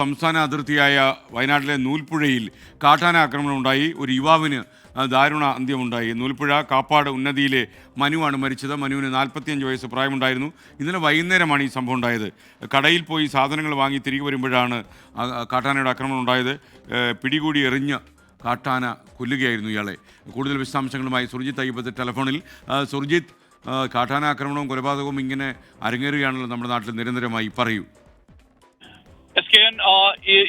സംസ്ഥാന അതിർത്തിയായ വയനാട്ടിലെ നൂൽപ്പുഴയിൽ കാട്ടാന ആക്രമണം ഉണ്ടായി. ഒരു യുവാവിന് ദാരുണ അന്ത്യമുണ്ടായി. നൂൽപ്പുഴ കാപ്പാട് ഉന്നതിയിലെ മനുവാണ് മരിച്ചത്. മനുവിന് 45 വയസ്സ് പ്രായമുണ്ടായിരുന്നു. ഇന്നലെ വൈകുന്നേരമാണ് ഈ സംഭവം ഉണ്ടായത്. കടയിൽ പോയി സാധനങ്ങൾ വാങ്ങി തിരികെ വരുമ്പോഴാണ് കാട്ടാനയുടെ ആക്രമണം ഉണ്ടായത്. പിടികൂടി എറിഞ്ഞ് കാട്ടാന കൊല്ലുകയായിരുന്നു ഇയാളെ. കൂടുതൽ വിശദാംശങ്ങളുമായി സുർജിത്ത് അയ്യപ്പത്ത് ടെലിഫോണിൽ. സുർജിത്ത്, കാട്ടാന ആക്രമണവും കൊലപാതകവും ഇങ്ങനെ അരങ്ങേറുകയാണല്ലോ നമ്മുടെ നാട്ടിൽ നിരന്തരമായി. പറയൂ.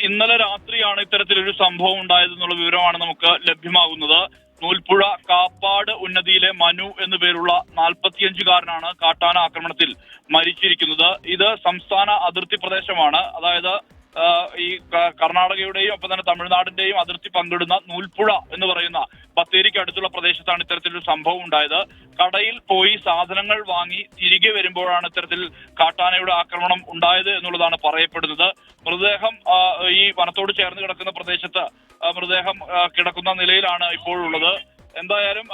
ഇന്നലെ രാത്രിയാണ് ഇത്തരത്തിലൊരു സംഭവം ഉണ്ടായതെന്നുള്ള വിവരമാണ് നമുക്ക് ലഭ്യമാകുന്നത്. നൂൽപ്പുഴ കാപ്പാട് ഉന്നതിയിലെ മനു എന്നു പേരുള്ള 45-കാരനാണ് കാട്ടാന ആക്രമണത്തിൽ മരിച്ചിരിക്കുന്നത്. ഇത് സംസ്ഥാന അതിർത്തി പ്രദേശമാണ്. അതായത് ഈ കർണാടകയുടെയും ഒപ്പം തന്നെ തമിഴ്നാടിന്റെയും അതിർത്തി പങ്കിടുന്ന നൂൽപ്പുഴ എന്ന് പറയുന്ന ബത്തേരിക്ക് അടുത്തുള്ള പ്രദേശത്താണ് ഇത്തരത്തിലൊരു സംഭവം ഉണ്ടായത്. കടയിൽ പോയി സാധനങ്ങൾ വാങ്ങി തിരികെ വരുമ്പോഴാണ് ഇത്തരത്തിൽ കാട്ടാനയുടെ ആക്രമണം ഉണ്ടായത് എന്നുള്ളതാണ് പറയപ്പെടുന്നത്. മൃതദേഹം ഈ വനത്തോട് ചേർന്ന് കിടക്കുന്ന പ്രദേശത്ത് മൃതദേഹം കിടക്കുന്ന നിലയിലാണ് ഇപ്പോഴുള്ളത്. എന്തായാലും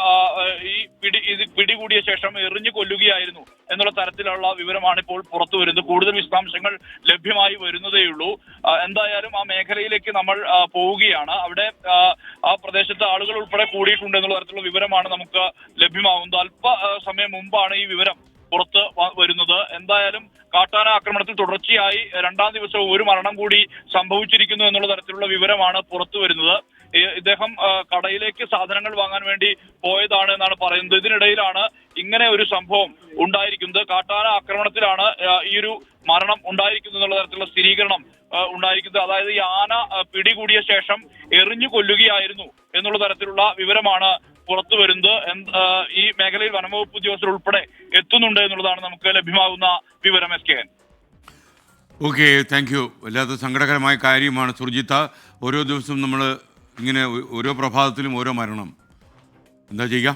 ഇത് പിടികൂടിയ ശേഷം എറിഞ്ഞു കൊല്ലുകയായിരുന്നു എന്നുള്ള തരത്തിലുള്ള വിവരമാണ് ഇപ്പോൾ പുറത്തു വരുന്നത്. കൂടുതൽ വിശദാംശങ്ങൾ ലഭ്യമായി വരുന്നതേയുള്ളൂ. എന്തായാലും ആ മേഖലയിലേക്ക് നമ്മൾ പോവുകയാണ്. അവിടെ ആ പ്രദേശത്ത് ആളുകൾ ഉൾപ്പെടെ കൂടിയിട്ടുണ്ട് എന്നുള്ള തരത്തിലുള്ള വിവരമാണ് നമുക്ക് ലഭ്യമാകുന്നത്. അല്പ സമയം മുമ്പാണ് ഈ വിവരം പുറത്ത് വരുന്നത്. എന്തായാലും കാട്ടാന ആക്രമണത്തിൽ തുടർച്ചയായി 2ാം ദിവസവും ഒരു മരണം കൂടി സംഭവിച്ചിരിക്കുന്നു എന്നുള്ള തരത്തിലുള്ള വിവരമാണ് പുറത്തു വരുന്നത്. ഇദ്ദേഹം കടയിലേക്ക് സാധനങ്ങൾ വാങ്ങാൻ വേണ്ടി പോയതാണ് എന്നാണ് പറയുന്നത്. ഇതിനിടയിലാണ് ഇങ്ങനെ ഒരു സംഭവം ഉണ്ടായിരിക്കുന്നത്. കാട്ടാന ആക്രമണത്തിലാണ് ഈ ഒരു മരണം ഉണ്ടായിരിക്കുന്നത് എന്നുള്ള തരത്തിലുള്ള സ്ഥിരീകരണം ഉണ്ടായിരിക്കുന്നത്. അതായത് ഈ ആന പിടികൂടിയ ശേഷം എറിഞ്ഞു കൊല്ലുകയായിരുന്നു എന്നുള്ള തരത്തിലുള്ള വിവരമാണ് പുറത്തു വരുന്നത്. ഈ മേഖലയിൽ വനംവകുപ്പ് ഉദ്യോഗസ്ഥർ ഉൾപ്പെടെ എത്തുന്നുണ്ട് എന്നുള്ളതാണ് നമുക്ക് ലഭ്യമാകുന്ന വിവരം. Okay, thank you. വല്ലാത്ത സങ്കടകരമായ കാര്യമാണ് സുർജിത്ത. ഓരോ ദിവസവും നമ്മൾ ഇങ്ങനെ ഓരോ പ്രഭാതത്തിലും ഓരോ മരണം. എന്താ ചെയ്യുക?